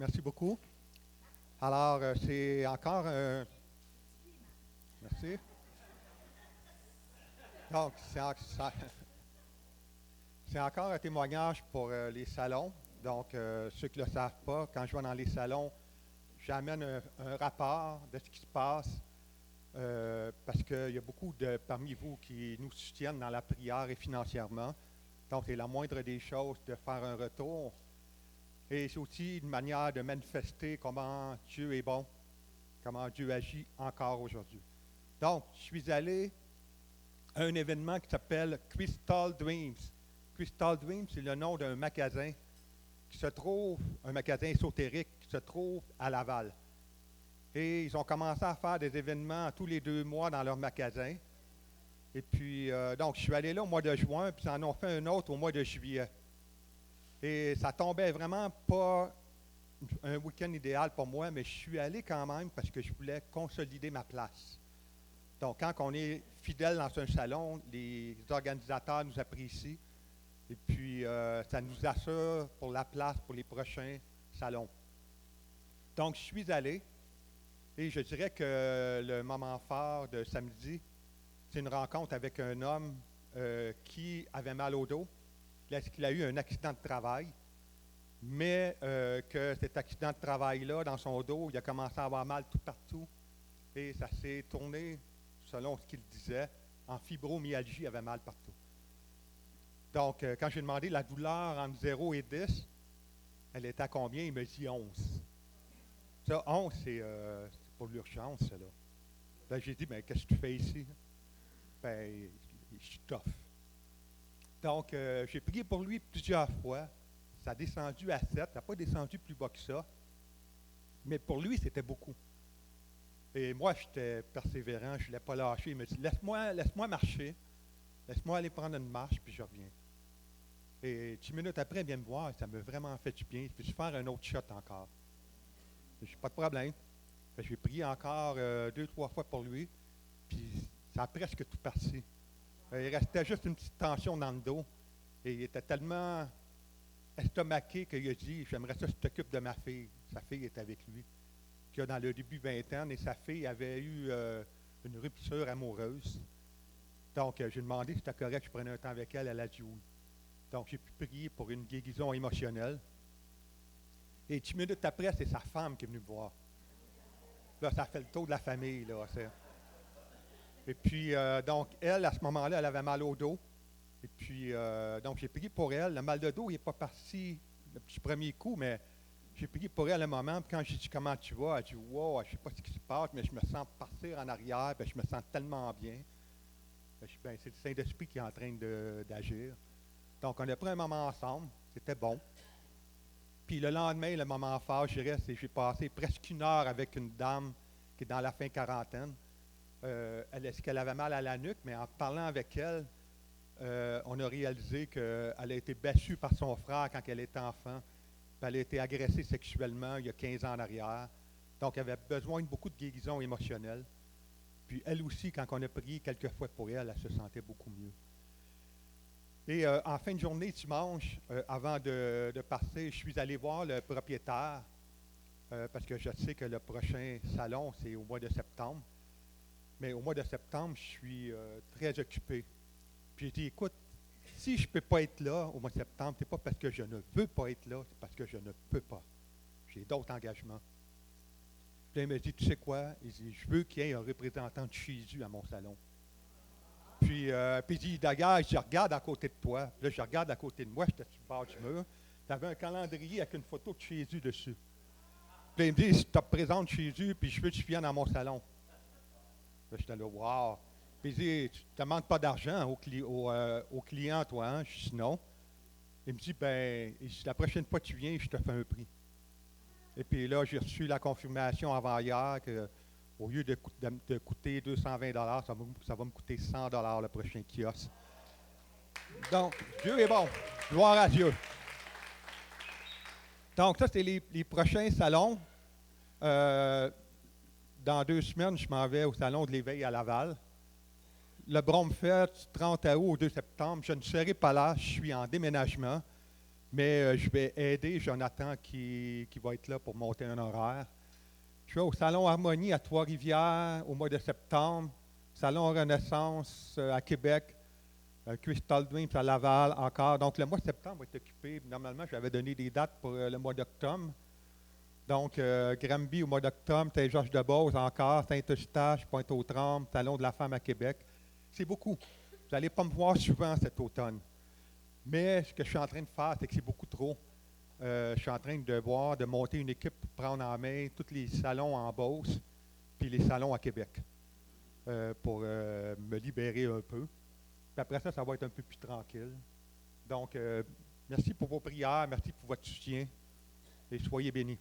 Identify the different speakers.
Speaker 1: Merci beaucoup. Alors, c'est encore un... Merci. Donc, c'est encore un témoignage pour les salons. Donc, ceux qui ne le savent pas, quand je vais dans les salons, j'amène un rapport de ce qui se passe parce qu'il y a beaucoup parmi vous qui nous soutiennent dans la prière et financièrement. Donc, c'est la moindre des choses de faire un retour. Et c'est aussi une manière de manifester comment Dieu est bon, comment Dieu agit encore aujourd'hui. Donc, je suis allé à un événement qui s'appelle Crystal Dreams. Crystal Dreams, c'est le nom d'un magasin un magasin ésotérique qui se trouve à Laval. Et ils ont commencé à faire des événements tous les 2 mois dans leur magasin. Et puis, donc, je suis allé là au mois de juin, puis ils en ont fait un autre au mois de juillet. Et ça tombait vraiment pas un week-end idéal pour moi, mais je suis allé quand même parce que je voulais consolider ma place. Donc, quand on est fidèle dans un salon, les organisateurs nous apprécient et puis ça nous assure pour la place pour les prochains salons. Donc, je suis allé et je dirais que le moment fort de samedi, c'est une rencontre avec un homme qui avait mal au dos, qu'il a eu un accident de travail, mais que cet accident de travail-là, dans son dos, il a commencé à avoir mal tout partout et ça s'est tourné, selon ce qu'il disait, en fibromyalgie, il avait mal partout. Donc, quand j'ai demandé la douleur entre 0 et 10, elle était à combien? Il me dit 11. Ça, 11, c'est pour l'urgence, ça, là. Là, j'ai dit, qu'est-ce que tu fais ici? Ben, je suis tough. Donc, j'ai prié pour lui plusieurs fois. Ça a descendu à 7. Ça n'a pas descendu plus bas que ça. Mais pour lui, c'était beaucoup. Et moi, j'étais persévérant. Je ne l'ai pas lâché. Il me dit, laisse-moi marcher. Laisse-moi aller prendre une marche, puis je reviens. Et 10 minutes après, il vient me voir. Ça m'a vraiment fait du bien. Je peux faire un autre shot encore. Je n'ai pas de problème. J'ai prié encore 2-3 fois pour lui. Puis ça a presque tout parti. Il restait juste une petite tension dans le dos. Et il était tellement estomaqué qu'il a dit, j'aimerais ça que tu t'occupes de ma fille. Sa fille est avec lui, qui a dans le début vingtaine, et sa fille avait eu une rupture amoureuse. Donc, j'ai demandé si c'était correct que je prenais un temps avec elle. Elle a dit oui. Donc, j'ai pu prier pour une guérison émotionnelle. Et 10 minutes après, c'est sa femme qui est venue me voir. Là, ça fait le tour de la famille, là. Et puis, donc, elle, à ce moment-là, elle avait mal au dos. Et puis, donc, j'ai prié pour elle. Le mal de dos, il n'est pas parti le petit premier coup, mais j'ai prié pour elle un moment. Puis quand j'ai dit comment tu vas, elle a dit wow, je ne sais pas ce qui se passe, mais je me sens partir en arrière, puis je me sens tellement bien. C'est le Saint-Esprit qui est en train d'agir. Donc, on a pris un moment ensemble. C'était bon. Puis le lendemain, le moment fort, je dirais, c'est que j'ai passé presque 1 heure avec une dame qui est dans la fin quarantaine. Est-ce qu'elle avait mal à la nuque, mais en parlant avec elle, on a réalisé qu'elle a été battue par son frère quand elle était enfant. Puis elle a été agressée sexuellement il y a 15 ans en arrière. Donc, elle avait besoin de beaucoup de guérison émotionnelle. Puis elle aussi, quand on a prié quelques fois pour elle, elle se sentait beaucoup mieux. Et en fin de journée, dimanche, avant de partir, je suis allé voir le propriétaire parce que je sais que le prochain salon, c'est au mois de septembre. Mais au mois de septembre, je suis très occupé. Puis j'ai dit, écoute, si je ne peux pas être là au mois de septembre, ce n'est pas parce que je ne veux pas être là, c'est parce que je ne peux pas. J'ai d'autres engagements. Puis là, il m'a dit, tu sais quoi? Il dit, je veux qu'il y ait un représentant de Jésus à mon salon. Puis il dit, d'ailleurs, je regarde à côté de toi. Puis là, je regarde à côté de moi, j'étais sur le bord du mur. Tu avais un calendrier avec une photo de Jésus dessus. Puis là, il me dit, je te présente Jésus, puis je veux que tu viennes à mon salon. Là, j'étais là, wow. Puis il dit, tu ne demandes pas d'argent au client, toi, hein? Je dis non. Il me dit, la prochaine fois que tu viens, je te fais un prix. Et puis là, j'ai reçu la confirmation avant hier qu'au lieu de coûter 220 ça va me coûter 100 le prochain kiosque. Donc, Dieu est bon. Gloire à Dieu. Donc, ça, c'est les prochains salons. Dans 2 semaines, je m'en vais au salon de l'éveil à Laval. Le Bromfest, 30 août au 2 septembre, je ne serai pas là, je suis en déménagement. Mais je vais aider Jonathan qui va être là pour monter un horaire. Je vais au Salon Harmonie à Trois-Rivières au mois de septembre, Salon Renaissance à Québec, Crystal Dreams à Laval encore. Donc le mois de septembre va être occupé. Normalement, j'avais donné des dates pour le mois d'octobre. Donc Granby au mois d'octobre, Saint-Georges-de-Beauce encore, Saint-Eustache, Pointe-aux-Trembles, Salon de la femme à Québec. C'est beaucoup. Vous n'allez pas me voir souvent cet automne. Mais ce que je suis en train de faire, c'est que c'est beaucoup trop. Je suis en train de monter une équipe pour prendre en main tous les salons en Beauce, puis les salons à Québec, pour me libérer un peu. Puis après ça, ça va être un peu plus tranquille. Donc, merci pour vos prières, merci pour votre soutien, et soyez bénis.